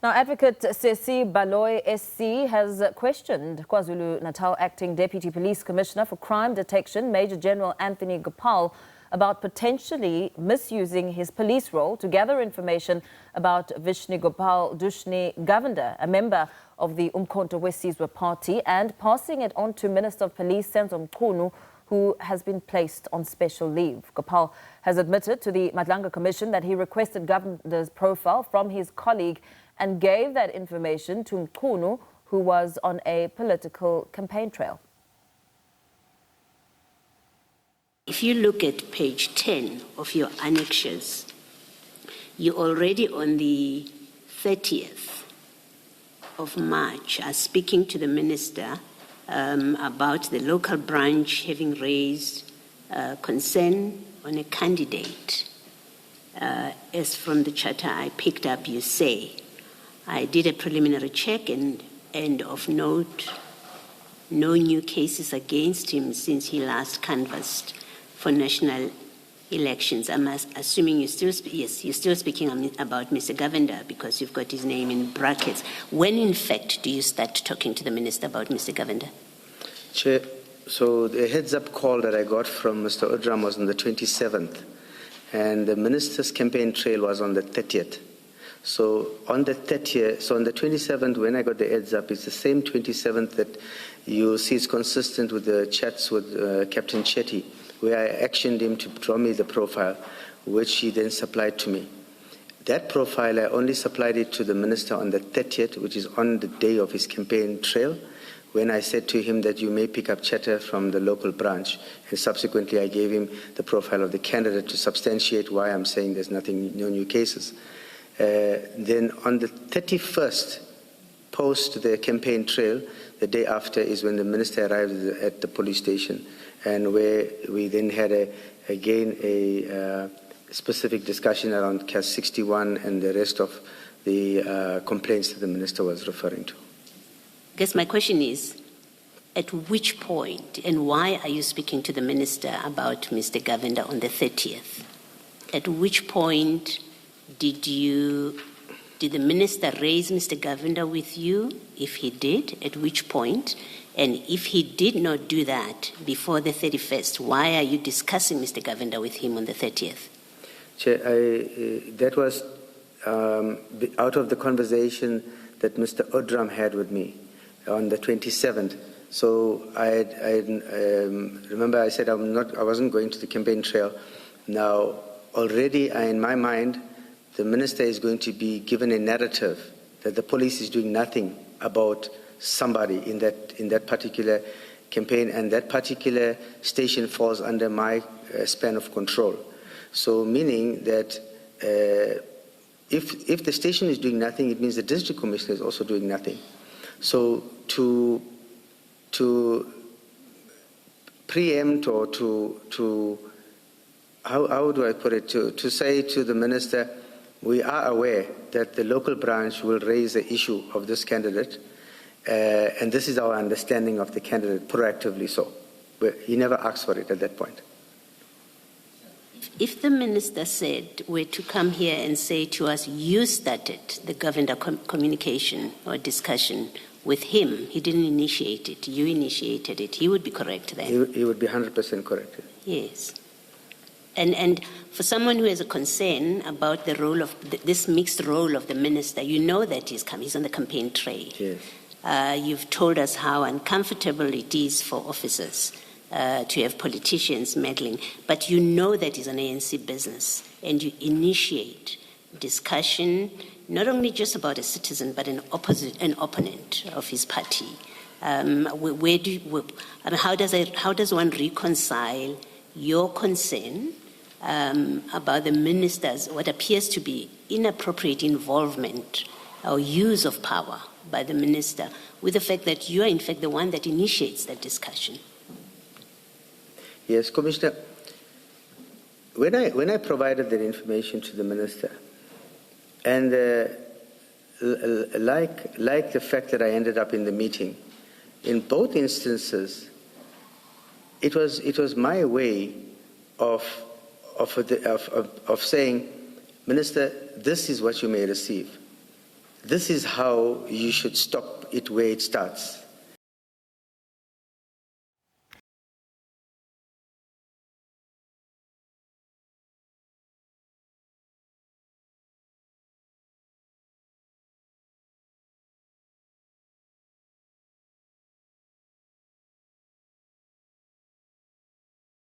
Now, Advocate Sesi Baloyi SC has questioned KwaZulu-Natal Acting Deputy Police Commissioner for Crime Detection, Major General Anthony Gopaul, about potentially misusing his police role to gather information about Vishnugopal Doeshnie Govender, a member of the uMkhonto weSizwe party, and passing it on to Minister of Police Senzo Mchunu, who has been placed on special leave. Gopaul has admitted to the Madlanga Commission that he requested Govender's profile from his colleague and gave that information to Mchunu, who was on a political campaign trail. If you look at page 10 of your annexures, you already on the 30th of March are speaking to the minister about the local branch having raised concern on a candidate. As from the charter I picked up, you say, I did a preliminary check and of note, no new cases against him since he last canvassed for national elections. I'm assuming you're still speaking about Mr. Govender because you've got his name in brackets. When, in fact, do you start talking to the minister about Mr. Govender? Chair, so the heads-up call that I got from Mr. Odram was on the 27th, and the minister's campaign trail was on the 30th. So on the 30th, so on the 27th, when I got the heads-up, it's the same 27th that you see is consistent with the chats with Captain Chetty, where I actioned him to draw me the profile, which he then supplied to me. That profile, I only supplied it to the minister on the 30th, which is on the day of his campaign trail, when I said to him that you may pick up chatter from the local branch. And subsequently, I gave him the profile of the candidate to substantiate why I'm saying there's no new cases. Then on the 31st, post the campaign trail, the day after is when the minister arrived at the police station, and where we then had again a specific discussion around CAS 61 and the rest of the complaints that the minister was referring to. I guess my question is, at which point and why are you speaking to the minister about Mr. Govender on the 30th? At which point did the minister raise Mr. Govender with you? If he did, at which point? And if he did not do that before the 31st, why are you discussing Mr. Govender with him on the 30th? Chair, that was out of the conversation that Mr. Odram had with me on the 27th. So I remember I said I wasn't going to the campaign trail. Now, already in my mind, the minister is going to be given a narrative that the police is doing nothing about somebody in that particular campaign, and that particular station falls under my span of control. So meaning that if the station is doing nothing, it means the district commissioner is also doing nothing. So to preempt or to how do I put it, to say to the minister, we are aware that the local branch will raise the issue of this candidate, and this is our understanding of the candidate, proactively so. He never asked for it at that point. If the minister said, were to come here and say to us, you started the Govender communication or discussion with him, he didn't initiate it, you initiated it, he would be correct then? He would be 100% correct. Yes. And for someone who has a concern about the role of this mixed role of the minister, you know that he's on the campaign trail. Yes. You've told us how uncomfortable it is for officers to have politicians meddling, but you know that it's an ANC business, and you initiate discussion not only just about a citizen but an opponent of his party. How does one reconcile your concern about the minister's, what appears to be inappropriate involvement or use of power by the minister, with the fact that you are in fact the one that initiates that discussion? Yes, Commissioner, when I provided that information to the minister, and like the fact that I ended up in the meeting, in both instances, it was my way of saying, Minister, this is what you may receive. this is how you should stop it where it starts.